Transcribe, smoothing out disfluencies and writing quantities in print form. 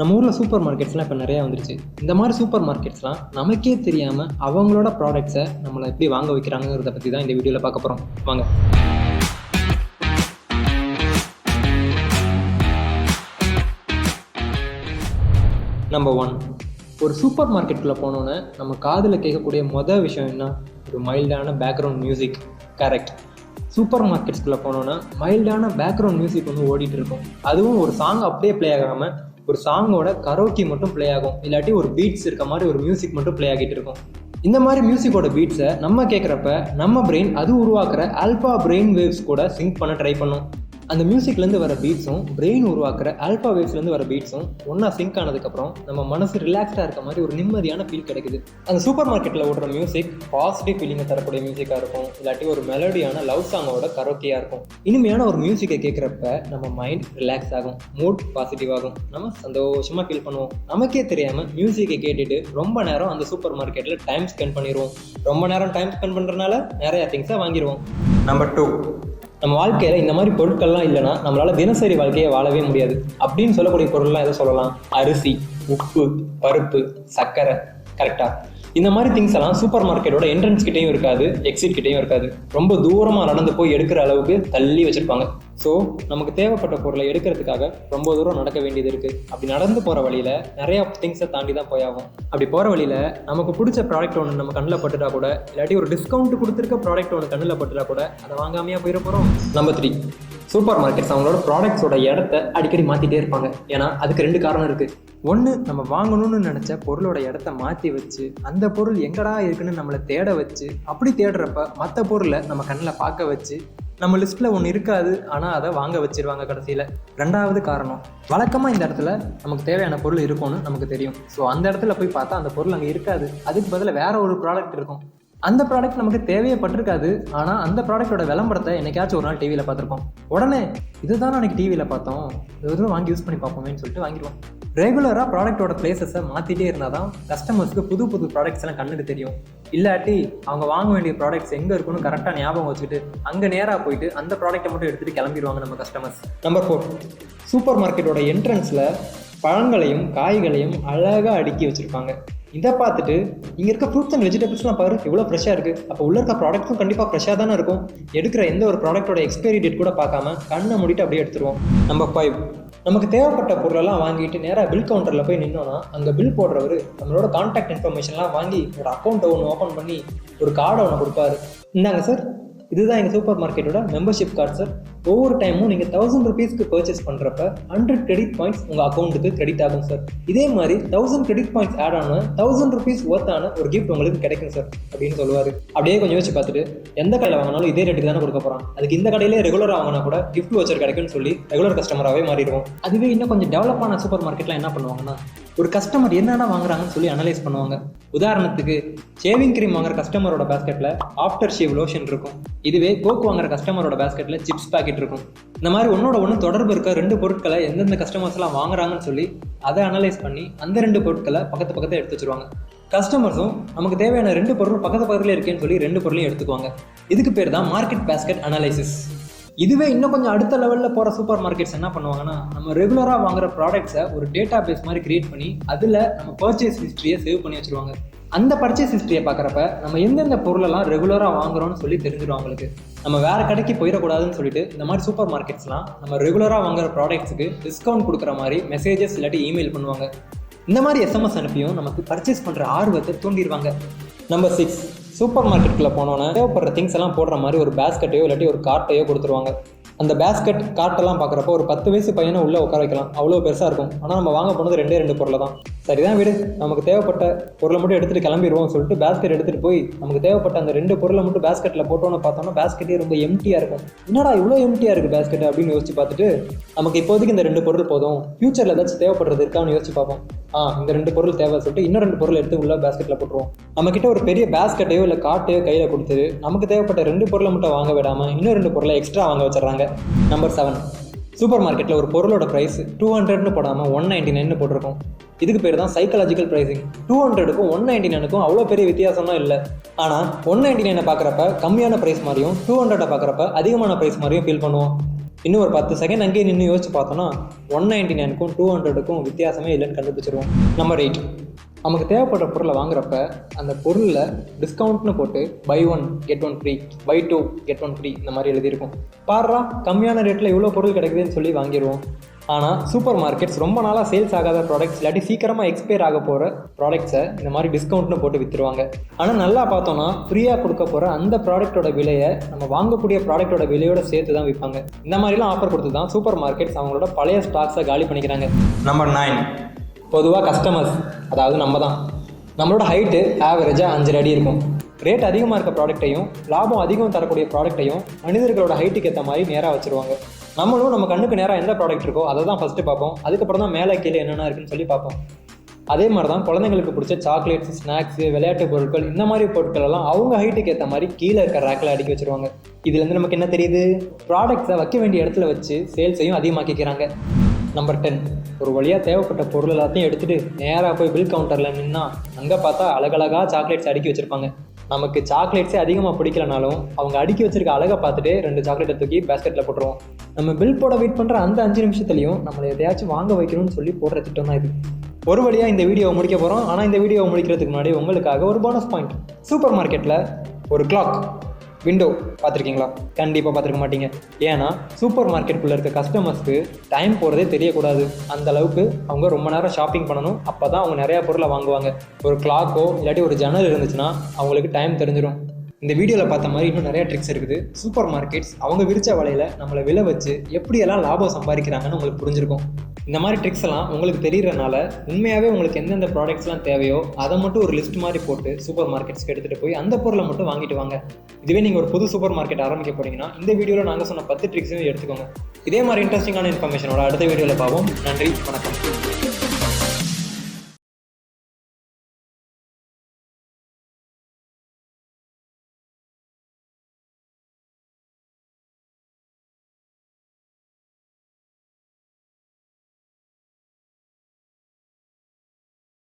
நம்ம ஊரில் சூப்பர் மார்க்கெட்ஸ்லாம் இப்போ நிறையா வந்துருச்சு. இந்த மாதிரி சூப்பர் மார்க்கெட்ஸ்லாம் நமக்கே தெரியாமல் அவங்களோட ப்ராடக்ட்ஸை நம்மளை எப்படி வாங்க வைக்கிறாங்கிறத பற்றி தான் இந்த வீடியோவில் பார்க்க போகிறோம். வாங்க. நம்பர் 1, ஒரு சூப்பர் மார்க்கெட்டுக்குள்ளே போனோன்னே நம்ம காதில் கேட்கக்கூடிய மொதல் விஷயம் என்ன? ஒரு மைல்டான பேக்ரவுண்ட் மியூசிக். கரெக்ட். சூப்பர் மார்க்கெட்ஸ்குள்ளே போனோன்னா மைல்டான பேக்ரவுண்ட் மியூசிக் வந்து ஓடிட்டு இருக்கும். அதுவும் ஒரு சாங் அப்படியே ப்ளே ஆகாமல் ஒரு சாங்கோட கரோக்கி மட்டும் ப்ளே ஆகும், இல்லாட்டி ஒரு பீட்ஸ் இருக்க மாதிரி ஒரு மியூசிக் மட்டும் ப்ளே ஆகிட்டு இருக்கும். இந்த மாதிரி மியூசிக்கோட பீட்ஸை நம்ம கேட்குறப்ப நம்ம பிரெயின் அது உருவாக்குற ஆல்பா பிரெயின் வேவ்ஸ் கூட சிங்க் பண்ண ட்ரை பண்ணும். அந்த மியூசிக்லேருந்து வர பீட்ஸும் பிரெயின் உருவாக்குற ஆல்பா வேவ்ஸ்லேருந்து வர பீட்ஸும் ஒன்றா சிங்க் ஆனதுக்கப்புறம் நம்ம மனசு ரிலாக்ஸ்டாக இருக்க மாதிரி ஒரு நிம்மதியான ஃபீல் கிடைக்குது. அந்த சூப்பர் மார்க்கெட்டில் ஓடுற மியூசிக் பாசிட்டிவ் ஃபீலிங்கை தரக்கூடிய மியூசிக்காக இருக்கும், இல்லாட்டி ஒரு மெலடியான லவ் சாங்கோட கரோக்கியாக இருக்கும். இனிமையான ஒரு மியூசிக்கை கேட்குறப்ப நம்ம மைண்ட் ரிலாக்ஸ் ஆகும், மூட் பாசிட்டிவ் ஆகும், நம்ம சந்தோஷமாக ஃபீல் பண்ணுவோம். நமக்கே தெரியாமல் மியூசிக்கை கேட்டுட்டு ரொம்ப நேரம் அந்த சூப்பர் மார்க்கெட்டில் டைம் ஸ்பெண்ட் பண்ணிடுவோம். ரொம்ப நேரம் டைம் ஸ்பெண்ட் பண்ணுறதுனால நிறையா திங்ஸை வாங்கிடுவோம். நம்பர் 2, நம்ம வாழ்க்கையில் இந்த மாதிரி பொருட்கள்லாம் இல்லைன்னா நம்மளால் தினசரி வாழ்க்கையை வாழவே முடியாது. அப்படின்னு சொல்லக்கூடிய பொருள்லாம் எதை சொல்லலாம்? அரிசி, உப்பு, பருப்பு, சர்க்கரை. கரெக்டாக. இந்த மாதிரி திங்ஸ் எல்லாம் சூப்பர் மார்க்கெட்டோட என்ட்ரன்ஸ் கிட்டையும் இருக்காது, எக்ஸிட் கிட்டையும் இருக்காது. ரொம்ப தூரமாக நடந்து போய் எடுக்கிற அளவுக்கு தள்ளி வச்சுருப்பாங்க. ஸோ நமக்கு தேவைப்பட்ட பொருளை எடுக்கிறதுக்காக ரொம்ப தூரம் நடக்க வேண்டியது இருக்குது. அப்படி நடந்து போகிற வழியில் நிறையா திங்ஸை தாண்டி தான் போயாகும். அப்படி போகிற வழியில் நமக்கு பிடிச்ச ப்ராடக்ட் ஒன்று நம்ம கண்ணில் பட்டுட்டா கூட, இல்லாட்டி ஒரு டிஸ்கவுண்ட் கொடுத்துருக்க ப்ராடக்ட் ஒன்று கண்ணில் பட்டுட்டா கூட அதை வாங்காமையாக போயிட போகிறோம். நம்பர் 3, சூப்பர் மார்க்கெட்ஸ் அவங்களோட ப்ராடக்ட்ஸோட இடத்த அடிக்கடி மாற்றிட்டே இருப்பாங்க. ஏன்னா அதுக்கு 2 காரணம் இருக்குது. ஒன்று, நம்ம வாங்கணும்னு நினச்ச பொருளோட இடத்த மாற்றி வச்சு அந்த பொருள் எங்கடா இருக்குன்னு நம்மளை தேட வச்சு, அப்படி தேடுறப்ப மற்ற பொருளை நம்ம கண்ணில் பார்க்க வச்சு நம்ம லிஸ்ட்டில் ஒன்று இருக்காது ஆனால் அதை வாங்க வச்சிருவாங்க கடைசியில். 2வது காரணம், வழக்கமாக இந்த இடத்துல நமக்கு தேவையான பொருள் இருக்கும்னு நமக்கு தெரியும். ஸோ அந்த இடத்துல போய் பார்த்தா அந்த பொருள் அங்கே இருக்காது, அதுக்கு பதிலாக வேற ஒரு ப்ராடக்ட் இருக்கும். அந்த ப்ராடக்ட் நமக்கு தேவையே பட்டிருக்காது, ஆனால் அந்த ப்ராடக்டோட விளம்பரத்தை என்னைக்காச்சும் ஒரு நாள் டிவியில் பார்த்துருப்போம். உடனே இதுதான் அன்றைக்கி டிவியில் பார்த்தோம், இது வாங்கி யூஸ் பண்ணி பார்ப்போமேன்னு சொல்லிட்டு வாங்கிடுவோம். ரெகுலராக ப்ராடக்டோட பிளேசஸை மாற்றிட்டே இருந்தால் தான் கஸ்டமர்ஸ்க்கு புது புது ப்ராடக்ட்ஸ் எல்லாம் கண்ணுக்கு தெரியும். இல்லாட்டி அவங்க வாங்க வேண்டிய ப்ராடக்ட்ஸ் எங்கே இருக்குன்னு கரெக்டாக ஞாபகம் வச்சுட்டு அங்கே நேராக போயிட்டு அந்த ப்ராடக்ட்டை மட்டும் எடுத்துகிட்டு கிளம்பிடுவாங்க நம்ம கஸ்டமர்ஸ். நம்பர் 4, சூப்பர் மார்க்கெட்டோட என்ட்ரன்ஸில் பழங்களையும் காய்களையும் அழகாக அடுக்கி வச்சுருப்பாங்க. இதை பார்த்துட்டு இங்கே இருக்க ஃப்ரூட்ஸ் அண்ட் வெஜிடபிள்ஸ்லாம் பாரு இவ்வளோ ஃப்ரெஷ்ஷாக இருக்குது, அப்போ உள்ள இருக்க ப்ராடக்ட்ஸும் கண்டிப்பாக ஃப்ரெஷ்ஷாக தானே இருக்கும். எடுக்கிற எந்த ஒரு ப்ராடக்ட்டோட எக்ஸ்பைரி டேட் கூட பார்க்காம கண்ணை மூடிட்டு அப்படியே எடுத்துருவோம். நம்பர் 5, நமக்கு தேவைப்பட்ட பொருளெல்லாம் வாங்கிட்டு நேராக பில் கவுண்டரில் போய் நின்னோன்னா அங்கே பில் போடுறவர் நம்மளோட கான்டாக்ட் இன்ஃபர்மேஷன்லாம் வாங்கி ஒரு அக்கௌண்ட்டை ஒன்று ஓப்பன் பண்ணி ஒரு கார்டை ஒன்று கொடுப்பாரு. இந்தாங்க சார், இதுதான் எங்கள் சூப்பர் மார்க்கெட்டோட மெம்பர்ஷிப் கார்டு சார். ஒவ்வொரு டைமும் நீங்கள் 1000 rupeesக்கு பர்ச்சேஸ் பண்ணுறப்ப 100 credit points உங்கள் அக்கௌண்ட்டுக்கு கிரெடிட் ஆகும் சார். இதே மாதிரி 1000 credit points ஆட் ஆன 1000 rupees ஒர்த்தான ஒரு கிஃப்ட் உங்களுக்கு கிடைக்கும் சார் அப்படின்னு சொல்லுவார். அப்படியே கொஞ்சம் யோசிச்சு பார்த்துட்டு எந்த கடையில் வாங்கினாலும் இதே ரேட்டுக்கு தானே கொடுக்க போகிறான், அதுக்கு இந்த கடையிலே ரெகுலராக வாங்கினா கூட கிஃப்ட் வச்சர் கிடைக்கும்னு சொல்லி ரெகுலர் கஸ்டமராகவே மாறிடுவோம். அதுவே இன்னும் கொஞ்சம் டெவலப்பான சூப்பர் மார்க்கெட்டில் என்ன பண்ணுவாங்கன்னா, ஒரு கஸ்டமர் என்னென்ன வாங்குறாங்கன்னு சொல்லி அனலைஸ் பண்ணுவாங்க. உதாரணத்துக்கு ஷேவிங் க்ரீம் வாங்குற கஸ்டமரோட பேஸ்கெட்டில் ஆஃப்டர் ஷேவ் லோஷன் இருக்கும். இதுவே கோக் வாங்குற கஸ்டமரோட பேஸ்கெட்டில் சிப்ஸ் பாக்கெட் இருக்கும். இந்த மாதிரி ஒன்னோட ஒன்று தொடர்பு இருக்க 2 பொருட்களை எந்தெந்த கஸ்டமர்ஸ் எல்லாம் வாங்குறாங்கன்னு சொல்லி அதை அனலைஸ் பண்ணி அந்த 2 பொருட்களை பக்கத்தை எடுத்து வச்சிருவாங்க. கஸ்டமர்ஸும் நமக்கு தேவையான 2 பொருள் பக்கத்துல இருக்கேன்னு சொல்லி 2 பொருளையும் எடுத்துக்குவாங்க. இதுக்கு பேர் தான் மார்க்கெட் பேஸ்கெட் அனலைசிஸ். இதுவே இன்னும் கொஞ்சம் அடுத்த லெவலில் போகிற சூப்பர் மார்க்கெட்ஸ் என்ன பண்ணுவாங்கன்னா, நம்ம ரெகுலராக வாங்குற ப்ராடக்ட்ஸை ஒரு டேட்டா பேஸ் மாதிரி கிரியேட் பண்ணி அதில் நம்ம பர்ச்சேஸ் ஹிஸ்ட்ரியை சேவ் பண்ணி வச்சுருவாங்க. அந்த பர்ச்சேஸ் ஹிஸ்ட்ரியை பார்க்குறப்ப நம்ம எந்தெந்த பொருளெல்லாம் ரெகுலராக வாங்குறோம்னு சொல்லி தெரிஞ்சிடும் அவங்களுக்கு. நம்ம வேறு கடைக்கு போயிடக்கூடாதுன்னு சொல்லிட்டு இந்த மாதிரி சூப்பர் மார்க்கெட்ஸ்லாம் நம்ம ரெகுலராக வாங்குற ப்ராடக்ட்ஸுக்கு டிஸ்கவுண்ட் கொடுக்குற மாதிரி மெசேஜஸ் இல்லாட்டி இமெயில் பண்ணுவாங்க. இந்த மாதிரி எஸ்எம்எஸ் அனுப்பியும் நமக்கு பர்ச்சேஸ் பண்ணுற ஆர்வத்தை தூண்டிடுவாங்க. நம்பர் 6, சூப்பர் மார்க்கெட்டுக்குள்ளே போனோன்னா தேவைப்படுற திங்ஸ் எல்லாம் போடுற மாதிரி ஒரு பேஸ்கெட்டையோ இல்லாட்டி ஒரு கார்ட்டையோ கொடுத்துருவாங்க. அந்த பேஸ்கெட் கார்ட்டெல்லாம் பார்க்குறப்போ ஒரு 10 வயசு பையனை உள்ளே உட்கார வைக்கலாம், அவ்வளோ பெருசாக இருக்கும். ஆனால் நம்ம வாங்க போனது 2 பொருளை தான். சரிதான் விடு, நமக்கு தேவைப்பட்ட பொருளை மட்டும் எடுத்துகிட்டு கிளம்பிடுவோம் சொல்லிட்டு பேஸ்கெட் எடுத்துகிட்டு போய் நமக்கு தேவைப்பட்ட அந்த 2 பொருளை மட்டும் பேஸ்கெட்டில் போட்டோன்னு பார்த்தோம்னா பேஸ்கெட்டே ரொம்ப எம்டியாக இருக்கும். என்னடா இவ்வளோ எம்டியாக இருக்குது பேஸ்கெட் அப்படின்னு யோசிச்சு பார்த்துட்டு நமக்கு இப்போதைக்கு இந்த 2 பொருள் போதும், ஃபியூச்சரில் ஏதாச்சும் தேவைப்படுறது இருக்கான்னு யோசிச்சு பார்ப்போம். இந்த 2 பொருள் தேவை சொல்லிட்டு இன்னும் 2 பொருள் எடுத்து உள்ள பேஸ்கெட்டில் போட்டுருவோம். நம்மக்கிட்ட ஒரு பெரிய பேஸ்கெட்டையோ இல்லை கார்ட்டையோ கையில் கொடுத்து நமக்கு தேவைப்பட்ட 2 பொருளை மட்டும் வாங்க விடாமல் இன்னும் 2 பொருளை எக்ஸ்ட்ரா வாங்க வச்சிடறாங்க. நம்பர் 7, சூப்பர் மார்க்கெட்டில் ஒரு பொருளோட ப்ரைஸ் 200ன்னு போடாமல் 199ன்னு போட்டிருக்கோம். இதுக்கு பேர் தான் சைக்காலஜிக்கல் ப்ரைஸிங். 200க்கும் 199க்கும் அவ்வளோ பெரிய வித்தியாசம்லாம் இல்லை. ஆனால் 199 பார்க்குறப்ப கம்மியான ப்ரைஸ் மாதிரியும் 200 பார்க்குறப்ப அதிகமான ப்ரைஸ் மாதிரியும் ஃபீல் பண்ணுவோம். இன்னும் ஒரு 10 செகண்ட் அங்கேயே நின்று யோசிச்சு பார்த்தோன்னா 199க்கும் 200க்கும் வித்தியாசமே இல்லைன்னு கண்டுபிடிச்சிருவோம். நம்பர் 8, நமக்கு தேவைப்படுற பொருளை வாங்குறப்ப அந்த பொருளில் டிஸ்கவுண்ட்னு போட்டு buy 1 get 1 free, buy 2 get 1 free இந்த மாதிரி எழுதியிருக்கும். பாடுறா கம்மியான ரேட்டில் இவ்வளோ பொருள் கிடைக்குதுன்னு சொல்லி வாங்கிடுவோம். ஆனால் சூப்பர் மார்க்கெட்ஸ் ரொம்ப நாளாக சேல்ஸ் ஆகாத ப்ராடக்ட்ஸ் இல்லாட்டி சீக்கிரமாக எக்ஸ்பயர் ஆக போகிற ப்ராடக்ட்ஸை இந்த மாதிரி டிஸ்கவுண்ட்னு போட்டு விற்றுருவாங்க. ஆனால் நல்லா பார்த்தோன்னா ஃப்ரீயாக கொடுக்க போகிற அந்த ப்ராடக்ட்டோட விலையை நம்ம வாங்கக்கூடிய ப்ராடக்ட்டோட விலையோட சேர்த்து தான் விற்பாங்க. இந்த மாதிரிலாம் ஆஃபர் கொடுத்து தான் சூப்பர் மார்க்கெட்ஸ் அவங்களோட பழைய ஸ்டாக்ஸை காலி பண்ணிக்கிறாங்க. நம்பர் 9, பொதுவாக கஸ்டமர்ஸ், அதாவது நம்ம தான். நம்மளோட ஹைட்டு ஆவரேஜாக 5 அடி இருக்கும். ரேட் அதிகமாக இருக்க ப்ராடக்ட்டையும் லாபம் அதிகம் தரக்கூடிய ப்ராடக்ட்டையும் மனிதர்களோட ஹைட்டுக்கு ஏற்ற மாதிரி நேராக வச்சுருவாங்க. நம்மளும் நம்ம கண்ணுக்கு நேராக எந்த ப்ராடக்ட் இருக்கோ அதை தான் ஃபஸ்ட்டு பார்ப்போம். அதுக்கப்புறம் தான் மேலே கீழே என்னென்ன இருக்குன்னு சொல்லி பார்ப்போம். அதே மாதிரி தான் குழந்தைங்களுக்கு பிடிச்ச சாக்லேட்ஸ், ஸ்நாக்ஸு, விளையாட்டு பொருட்கள் இந்த மாதிரி பொருட்கள் எல்லாம் அவங்க ஹைட்டுக்கு ஏற்ற மாதிரி கீழே இருக்க ரேக்கில் அடுக்கி வச்சுருவாங்க. இதுலேருந்து நமக்கு என்ன தெரியுது? ப்ராடக்ட்ஸை வைக்க வேண்டிய இடத்துல வச்சு சேல்ஸையும் அதிகமாக்கிக்கிறாங்க. நம்பர் 10, ஒரு வழியாக தேவைப்பட்ட பொருள் எல்லாத்தையும் எடுத்துகிட்டு நேராக போய் பில் கவுண்டரில் நின்னா அங்கே பார்த்தா அழகழகாக சாக்லேட்ஸ் அடுக்கி வச்சுருப்பாங்க. நமக்கு சாக்லேட்ஸே அதிகமாக பிடிக்கலனாலும் அவங்க அடுக்கி வச்சிருக்க அழகை பார்த்துட்டு 2 சாக்லேட்டை தூக்கி பேஸ்கெட்டில் போட்டுருவோம். நம்ம பில் போட வெயிட் பண்ணுற அந்த 5 நிமிஷத்துலையும் நம்மளை எதையாச்சும் வாங்க வைக்கணும்னு சொல்லி போடுற திட்டம் தான் இது. ஒரு வழியாக இந்த வீடியோவை முடிக்க போகிறோம். ஆனால் இந்த வீடியோவை முடிக்கிறதுக்கு முன்னாடி உங்களுக்காக ஒரு போனஸ் பாயிண்ட். சூப்பர் மார்க்கெட்டில் ஒரு கிளாக் விண்டோ பார்த்துருக்கீங்களா? கண்டிப்பாக பார்த்துருக்க மாட்டீங்க. ஏன்னா சூப்பர் மார்க்கெட்டுக்குள்ளே இருக்க கஸ்டமர்ஸ்க்கு டைம் போகிறதே தெரியக்கூடாது. அந்த அளவுக்கு அவங்க ரொம்ப நேரம் ஷாப்பிங் பண்ணணும். அப்போ தான் அவங்க நிறையா பொருளை வாங்குவாங்க. ஒரு கிளாக்கோ இல்லாட்டி ஒரு ஜன்னல் இருந்துச்சுன்னா அவங்களுக்கு டைம் தெரிஞ்சிடும். இந்த வீடியோவில் பார்த்த மாதிரி இன்னும் நிறையா ட்ரிக்ஸ் இருக்குது. சூப்பர் மார்க்கெட்ஸ் அவங்க விரிச்ச வலையில் நம்மளை விலை வச்சு எப்படியெல்லாம் லாபம் சம்பாதிக்கிறாங்கன்னு உங்களுக்கு புரிஞ்சிருக்கும். இந்த மாதிரி ட்ரிக்ஸ் எல்லாம் உங்களுக்கு தெரியறதுனால உண்மையாகவே உங்களுக்கு எந்தெந்த ப்ராடக்ட்ஸ்லாம் தேவையோ அதை மட்டும் ஒரு லிஸ்ட் மாதிரி போட்டு சூப்பர் மார்க்கெட்ஸ்க்கு எடுத்துகிட்டு போய் அந்த பொருளை மட்டும் வாங்கிட்டு வாங்க. இதுவே நீங்கள் ஒரு புது சூப்பர் மார்க்கெட் ஆரம்பிக்க போகிறீங்கன்னா இந்த வீடியோவில் நாங்கள் சொன்ன 10 ட்ரிக்ஸையும் எடுத்துக்கோங்க. இதே மாதிரி இன்ட்ரெஸ்டிங்கான இன்ஃபர்மேஷனோட அடுத்த வீடியோவில் பார்ப்போம். நன்றி, வணக்கம்.